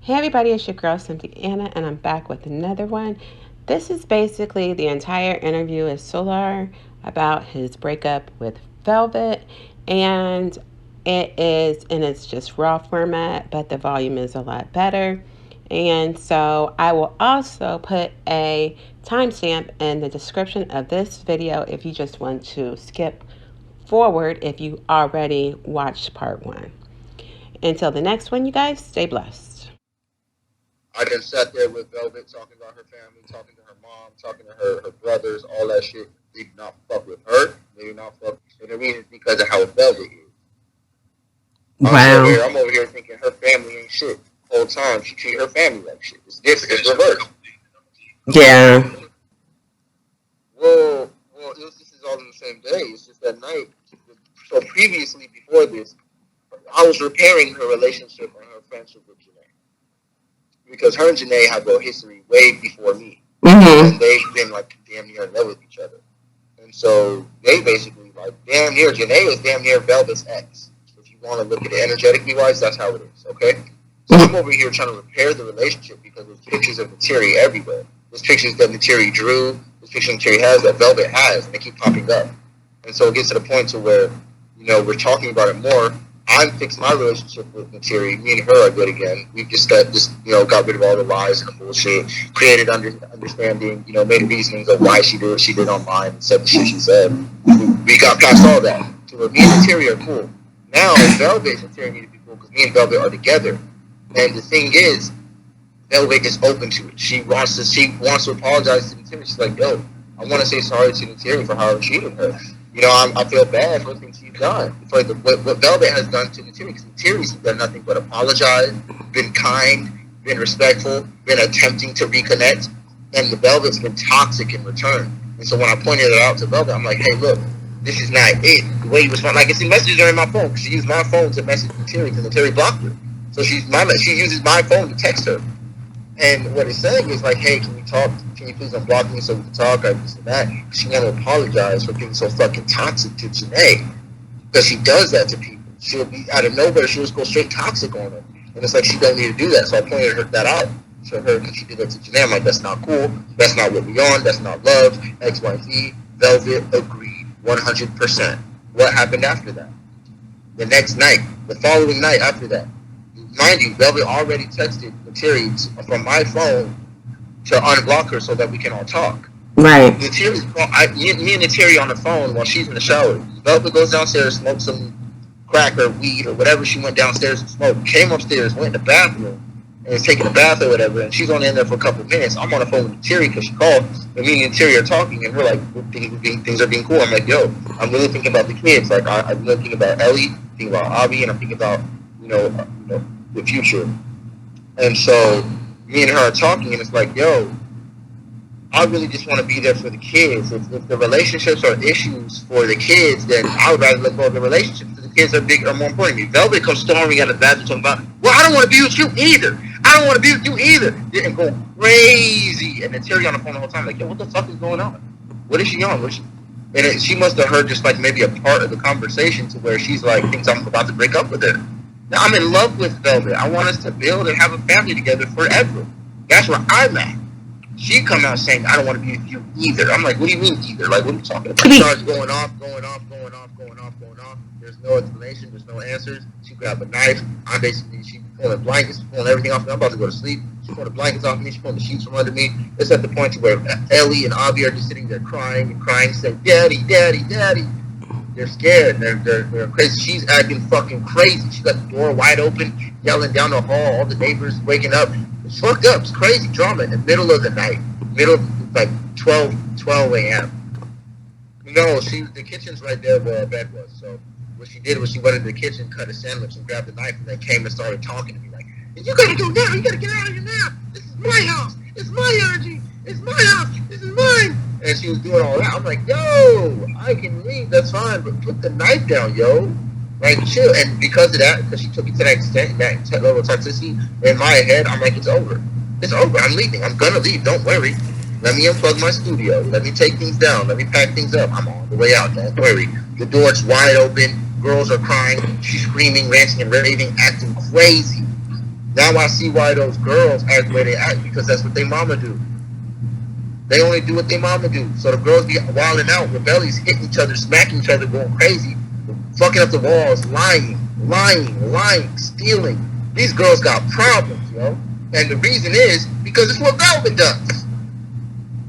Hey everybody, it's your girl Cynthia Anna, and I'm back with another one. This is basically the entire interview with Solar about his breakup with Velvet, and it is in its just raw format, but the volume is a lot better. And so I will also put a timestamp in the description of this video if you just want to skip forward if you already watched part one. Until the next one, you guys, stay blessed. I done sat there with Velvet talking about her family, talking to her mom, talking to her brothers, all that shit. They do not fuck with her. They do not fuck. And the reason is because of how Velvet is. Wow. I'm over here thinking her family ain't shit. The whole time she treat her family like shit. It's different. It's reversed. Yeah. This is all in the same day. It's just that night. So previously, before this, I was repairing her relationship and her friendship with Janae. Because her and Janae have a history way before me. Mm-hmm. And they've been like damn near in love with each other. And so they basically like damn near Janae is damn near Velvet's ex. If you want to look at it energetically wise, that's how it is, okay? So I'm over here trying to repair the relationship because there's pictures of Nateri everywhere. There's pictures that Nateri drew, there's pictures Nateri has that Velvet has, and they keep popping up. And so it gets to the point to where, we're talking about it more. I'm fixing my relationship with Nateri. Me and her are good again. We've just got got rid of all the lies and the bullshit, created understanding, made reasonings of why she did what she did online and said the shit she said. We got past all that. To where me and Nateri are cool. Now Velvet and Nateri need to be cool because me and Velvet are together. And the thing is, Velvet is open to it. She wants to apologize to Nateri. She's like, yo, I want to say sorry to Nateri for how I treated her. I feel bad for the things she's done. For what Velvet has done to Nateri, because Nateri's done nothing but apologize, been kind, been respectful, been attempting to reconnect, and the Velvet's been toxic in return. And so when I pointed it out to Velvet, I'm like, hey, look, this is not it. The way you respond, like, it's the messages are in my phone. She used my phone to message Nateri because Nateri blocked her. So she uses my phone to text her. And what it's saying is like, hey, can we talk? Can you please unblock me so we can talk? Or this and that. She want to apologize for being so fucking toxic to Janae. Because she does that to people. She'll be out of nowhere, she'll just go straight toxic on her. And it's like she doesn't need to do that. So I pointed that out to her because she did that to Janae. I'm like, that's not cool. That's not what we on. That's not love. X, Y, Z. Velvet agreed 100%. What happened after that? The next night, the following night after that. Mind you, Velvet already texted Nateri from my phone to unblock her so that we can all talk. Right. Me and Nateri on the phone while she's in the shower. Velvet goes downstairs, smokes some crack or weed or whatever she went downstairs to smoke. Came upstairs, went in the bathroom, and is taking a bath or whatever. And she's only in there for a couple of minutes. I'm on the phone with Nateri because she called. And me and Nateri are talking, and we're like, things are being cool. I'm like, yo, I'm really thinking about the kids. Like, I'm really thinking about Ellie, thinking about Avi, and I'm thinking about the future. And so me and her are talking, and it's like, yo, I really just want to be there for the kids. If the relationships are issues for the kids, then I would rather let go of the relationships because the kids are more important to me. Velvet comes storming out of the bathroom talking about, well, I don't want to be with you either. I don't want to be with you either. And go crazy. And then Terry on the phone the whole time, like, yo, what the fuck is going on? What is she on? And she must have heard just like maybe a part of the conversation to where she's like, thinks I'm about to break up with her. Now, I'm in love with Velvet. I want us to build and have a family together forever. That's where I'm at. She come out saying, I don't want to be with you either. I'm like, what do you mean either? Like, what are you talking about? She starts going off. There's no explanation. There's no answers. She grabbed a knife. She's pulling blankets, pulling everything off me. I'm about to go to sleep. She's pulling the blankets off me. She's pulling the sheets from under me. It's at the point where Ellie and Avi are just sitting there crying, saying, Daddy, Daddy, Daddy. They're scared. They're crazy. She's acting fucking crazy. She got the door wide open, yelling down the hall. All the neighbors waking up. It's fucked up. It's crazy drama in the middle of the night. Like 12 a.m. No, the kitchen's right there where our bed was. So what she did was she went into the kitchen, cut a sandwich, and grabbed a knife, and then came and started talking to me like, you gotta go now. You gotta get out of here now. This is my house. It's my energy. It's my house. This is mine. And she was doing all that. I'm like, yo, I can leave. That's fine, but put the knife down, yo. Like, chill. And because of that, because she took it to that extent, that level of toxicity, in my head, I'm like, it's over. It's over. I'm leaving. I'm gonna leave. Don't worry. Let me unplug my studio. Let me take things down. Let me pack things up. I'm on the way out. Don't worry. The door's wide open. Girls are crying. She's screaming, ranting, and raving, acting crazy. Now I see why those girls act the way they act, because that's what they mama do. They only do what they mama do. So the girls be wilding out, rebellious, hitting each other, smacking each other, going crazy, fucking up the walls, lying, stealing. These girls got problems, yo. And the reason is because it's what Velvet does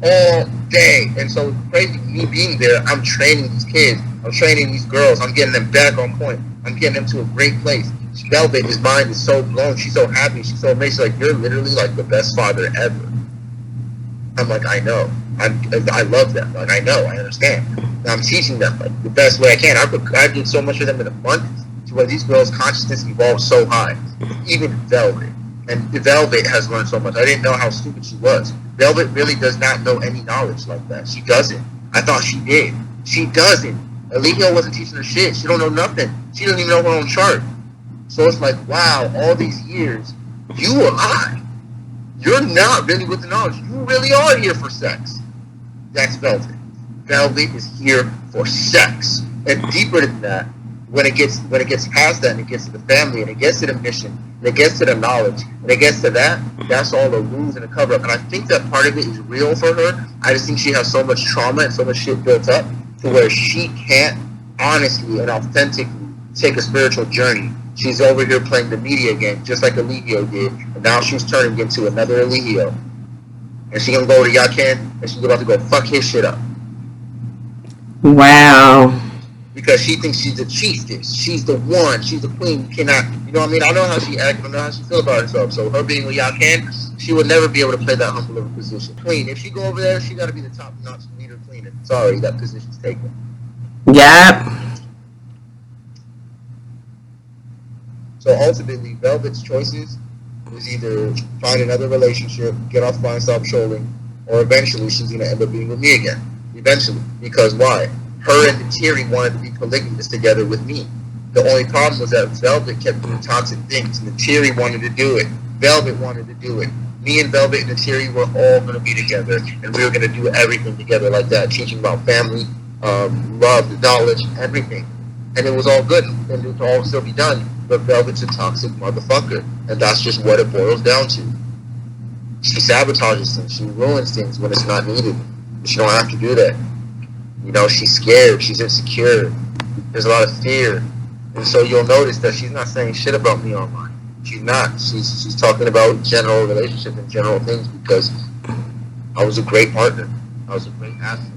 all day. And so crazy, me being there, I'm training these kids, I'm training these girls, I'm getting them back on point, I'm getting them to a great place. Velvet, his mind is so blown, she's so happy, she's so amazed, she's like, you're literally like the best father ever. I'm like, I know, I love them, like I know, I understand. And I'm teaching them like the best way I can. I did so much for them in a month to where these girls' consciousness evolved so high. Even Velvet. And Velvet has learned so much. I didn't know how stupid she was. Velvet really does not know any knowledge like that. She doesn't. I thought she did. She doesn't. Eligio wasn't teaching her shit. She don't know nothing. She doesn't even know her own chart. So it's like, wow, all these years, you or I, you're not really with the knowledge. You really are here for sex. That's Velvet. Velvet is here for sex. And deeper than that, when it gets past that and it gets to the family and it gets to the mission and it gets to the knowledge and it gets to that, that's all the rules and the cover up. And I think that part of it is real for her. I just think she has so much trauma and so much shit built up to where she can't honestly and authentically take a spiritual journey. She's over here playing the media game just like Eligio did, and now she's turning into another Eligio. And she's gonna go to Yakin and she's about to go fuck his shit up. Wow. Because she thinks she's the chiefess. She's the one. She's the queen. You cannot, you know what I mean? I know how she acts. I know how she feels about herself. So her being with Yakin, she would never be able to play that humble of a position. Queen, if she go over there, she got to be the top-notch leader queen. And sorry, that position's taken. Yep. So ultimately, Velvet's choices is either find another relationship, get off line, stop trolling, or eventually she's going to end up being with me again. Eventually. Because why? Her and Nateri wanted to be polygamous together with me. The only problem was that Velvet kept doing toxic things. Nateri wanted to do it. Velvet wanted to do it. Me and Velvet and Nateri were all going to be together, and we were going to do everything together like that, teaching about family, love, knowledge, everything. And it was all good, and it would all still be done. But Velvet's a toxic motherfucker, and that's just what it boils down to. She sabotages things. She ruins things when it's not needed. She don't have to do that. You know, she's scared. She's insecure. There's a lot of fear. And so you'll notice that she's not saying shit about me online. She's not. She's talking about general relationships and general things because I was a great partner. I was a great asset.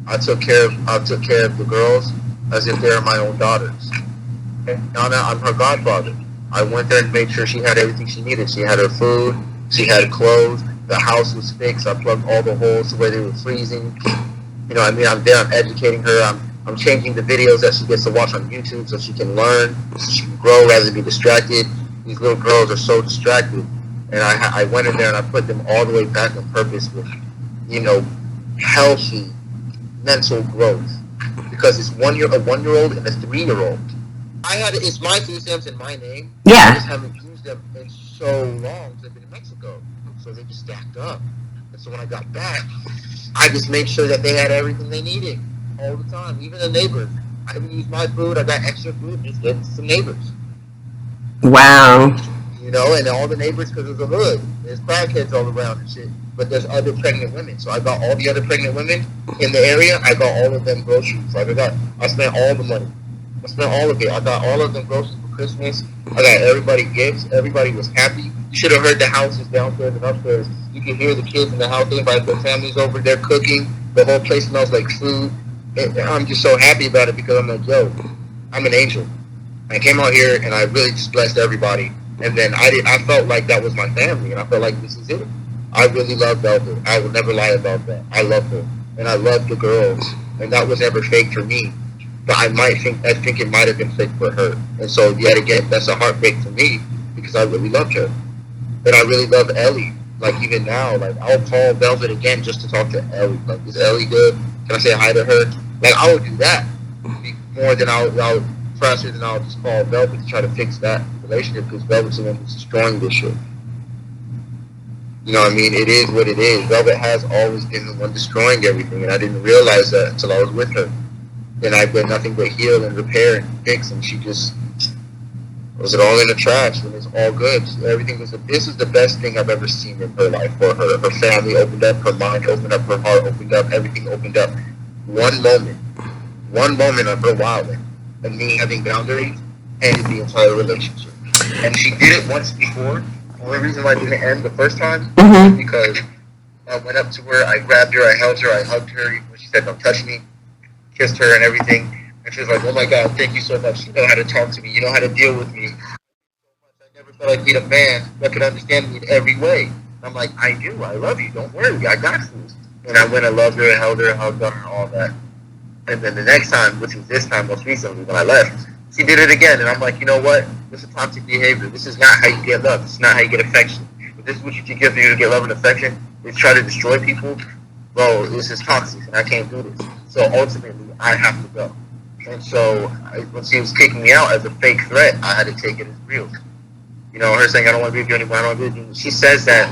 I took care of the girls as if they were my own daughters. And now I'm her godfather. I went there and made sure she had everything she needed. She had her food. She had clothes. The house was fixed. I plugged all the holes the way they were freezing. You know what I mean? I'm there, I'm educating her, I'm changing the videos that she gets to watch on YouTube so she can learn, so she can grow rather than be distracted. These little girls are so distracted. And I went in there and I put them all the way back on purpose with, you know, healthy mental growth. Because it's a 1-year-old and a 3-year-old. It's my food stamps in my name. Yeah. I just haven't used them in so long. They've been in Mexico. So they just stacked up. And so when I got back, I just made sure that they had everything they needed all the time. Even the neighbors. I didn't use my food. I got extra food. Just gave it to some neighbors. Wow. You know, and all the neighbors, because it's a hood. There's crackheads all around and shit. But there's other pregnant women. So I got all the other pregnant women in the area. I got all of them groceries. Like I spent all the money. I spent all of it. I got all of them groceries for Christmas. I got everybody gifts. Everybody was happy. You should have heard the houses downstairs and upstairs. You can hear the kids in the house. Everybody, their families over there cooking. The whole place smells like food. And I'm just so happy about it because I'm like, yo, I'm an angel. I came out here and I really just blessed everybody. And then I felt like that was my family, and I felt like this is it. I really love Velvet. I will never lie about that. I love her, and I love the girls, and that was never fake for me. But I think it might have been fake for her. And so yet again, that's a heartbreak for me because I really loved her, and I really love Ellie. Like even now, like I'll call Velvet again just to talk to Ellie. Like, is Ellie good? Can I say hi to her? Like I would do that more than I'll faster than I'll just call Velvet to try to fix that relationship because Velvet's the one who's destroying this shit. You know what I mean? It is what it is. Velvet has always been the one destroying everything, and I didn't realize that until I was with her. And I've been nothing but heal and repair and fix, and she just Was it all in the trash? And it's all good. Everything was. This is the best thing I've ever seen in her life for her. Her family opened up, her mind opened up, her heart opened up, everything opened up. One moment, one moment of her wilding, and me having boundaries, ended the entire relationship. And she did it once before. The only reason why it didn't end the first time was because I went up to her, I grabbed her, I held her, I hugged her, even when she said don't touch me, kissed her and everything. And she was like, oh my God, thank you so much. You know how to talk to me. You know how to deal with me. I never felt I'd meet a man that could understand me in every way. I'm like, I do. I love you. Don't worry. I got you. And I went and loved her, held her, hugged her, all that. And then the next time, which was this time most recently when I left, she did it again. And I'm like, you know what? This is toxic behavior. This is not how you get love. This is not how you get affection. If this is what you think you have to do to get love and affection, is try to destroy people, bro, this is toxic and I can't do this. So ultimately, I have to go. And so when she was kicking me out as a fake threat, I had to take it as real. You know, her saying, I don't want to be with you anymore, I don't want to be with you. She says that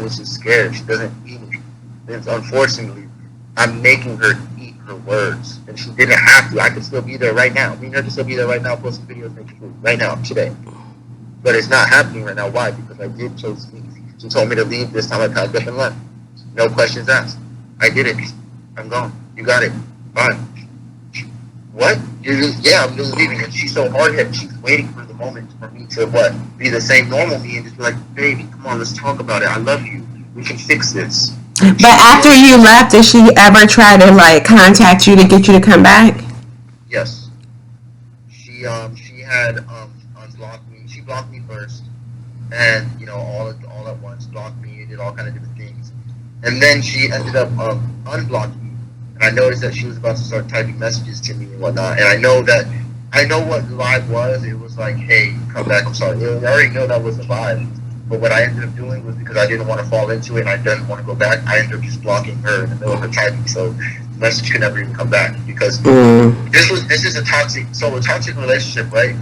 when she's scared. She doesn't mean it. And unfortunately, I'm making her eat her words. And she didn't have to. I could still be there right now. Me and her could still be there right now, posting videos, making food. Right now, today. But it's not happening right now. Why? Because I did chose to leave. She told me to leave. This time I packed up and left. No questions asked. I did it. I'm gone. You got it. Bye. What? Yeah, I'm just leaving. And she's so hard-headed. She's waiting for the moment for me to, what? Be the same normal me and just be like, baby, come on, let's talk about it. I love you. We can fix this. But after you left, did she ever try to like contact you to get you to come back? Yes. She had unblocked me. She blocked me first, and you know all at once blocked me. Did all kind of different things, and then she ended up unblocking me. And I noticed that she was about to start typing messages to me and whatnot. And I know what the vibe was. It was like, hey, come back. I'm sorry. I already know that was the vibe. But what I ended up doing was because I didn't want to fall into it and I didn't want to go back, I ended up just blocking her in the middle of her typing. So the message could never even come back because this is a toxic relationship, right?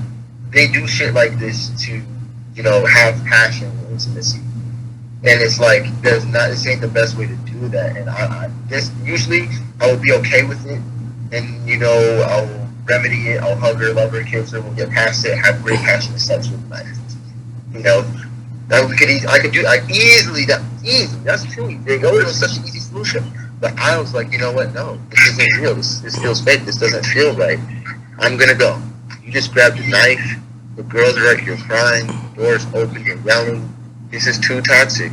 They do shit like this to, you know, have passion and intimacy. And it's like this ain't the best way to do that. And this usually I would be okay with it, and you know I'll remedy it. I'll hug her, love her, kiss her. We'll get past it. Have great passionate sex with my, you know. That we could easily. That's true. They go. It was such an easy solution. But I was like, you know what? No, this isn't real. This feels fake. This doesn't feel right. I'm gonna go. You just grabbed a knife. The girls are right here crying. Doors open. You're yelling. This is too toxic.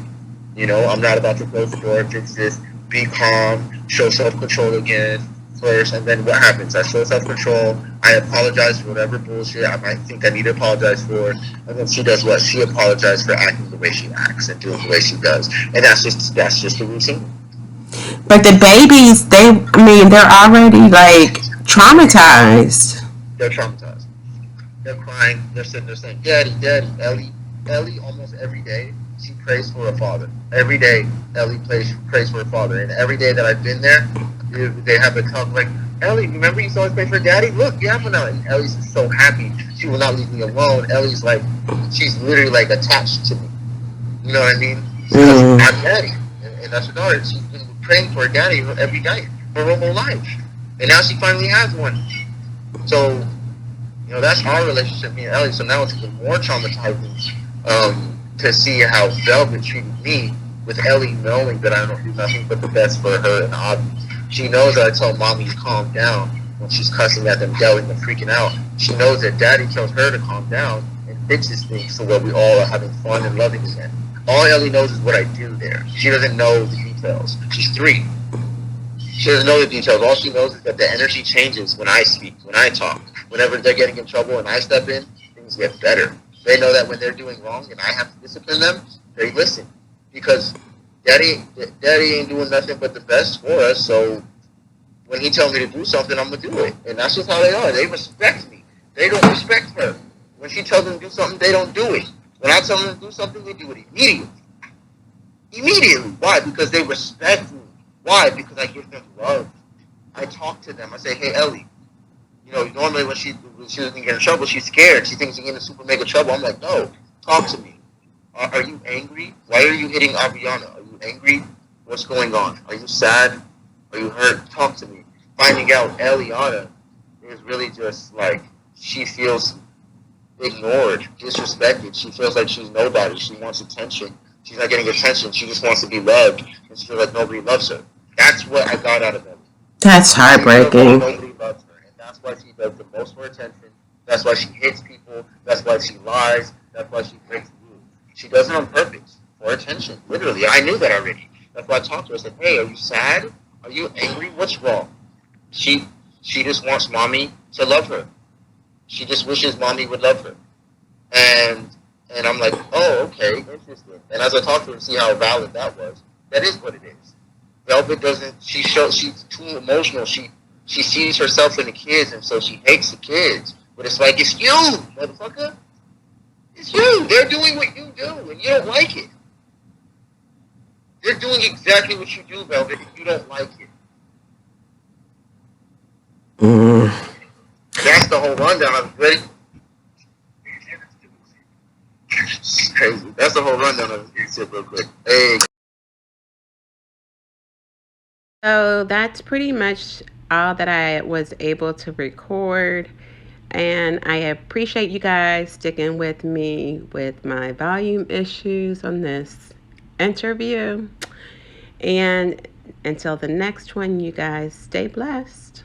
You know, I'm not about to close the door, fix this, be calm, show self-control again first, and then what happens? I show self-control, I apologize for whatever bullshit I might think I need to apologize for, and then she does what? She apologizes for acting the way she acts and doing the way she does. And that's just the routine. But the babies, they're already like traumatized. They're traumatized. They're crying, they're sitting there saying, Daddy, Daddy, Ellie almost every day, she prays for her father. Every day, Ellie prays for her father. And every day that I've been there, they have a talk like, Ellie, remember you always pray for Daddy? Look, you have one now. And Ellie's just so happy. She will not leave me alone. Ellie's like, she's literally like attached to me. You know what I mean? Because I'm Daddy. And that's her daughter. She's been praying for her daddy every day for her whole life. And now she finally has one. So, you know, that's our relationship, me and Ellie. So now it's even more traumatizing. To see how Velvet treated me, with Ellie knowing that I don't do nothing but the best for her and Audrey. She knows that I tell mommy to calm down when she's cussing at them, yelling and freaking out. She knows that daddy tells her to calm down and fixes things so that we all are having fun and loving again. All Ellie knows is what I do there. She doesn't know the details. She's 3. She doesn't know the details. All she knows is that the energy changes when I speak, when I talk. Whenever they're getting in trouble and I step in, things get better. They know that when they're doing wrong and I have to discipline them, they listen. Because Daddy ain't doing nothing but the best for us, so when he tells me to do something, I'm going to do it. And that's just how they are. They respect me. They don't respect her. When she tells them to do something, they don't do it. When I tell them to do something, they do it immediately. Immediately. Why? Because they respect me. Why? Because I give them love. I talk to them. I say, hey, Ellie, you know, normally when she doesn't get in trouble, she's scared. She thinks she's getting in super mega trouble. I'm like, no, talk to me. Are you angry? Why are you hitting Ariana? Are you angry? What's going on? Are you sad? Are you hurt? Talk to me. Finding out Eliana is really just like, she feels ignored, disrespected. She feels like she's nobody. She wants attention. She's not getting attention. She just wants to be loved, and she feels like nobody loves her. That's what I got out of it. That's She feels like heartbreaking. nobody loves her, and that's why she does the most for attention. That's why she hits people. That's why she lies. That's why she breaks rules. She does it on purpose for attention. Literally, I knew that already. That's why I talked to her. I said, "Hey, are you sad? Are you angry? What's wrong?" She she just wants mommy to love her. She just wishes mommy would love her. And and I'm like, oh, okay, interesting. And as I talked to her and see how valid that was, that is what it is. Velvet doesn't. She's too emotional. She sees herself in the kids, and so she hates the kids. But it's like it's you, motherfucker. It's you. They're doing what you do, and you don't like it. They're doing exactly what you do, Velvet, and you don't like it. Mm. That's the whole rundown. I was ready. It's crazy. That's the whole rundown. I was going to say real quick. Hey. So that's pretty much all that I was able to record. And I appreciate you guys sticking with me with my volume issues on this interview. And until the next one, you guys stay blessed.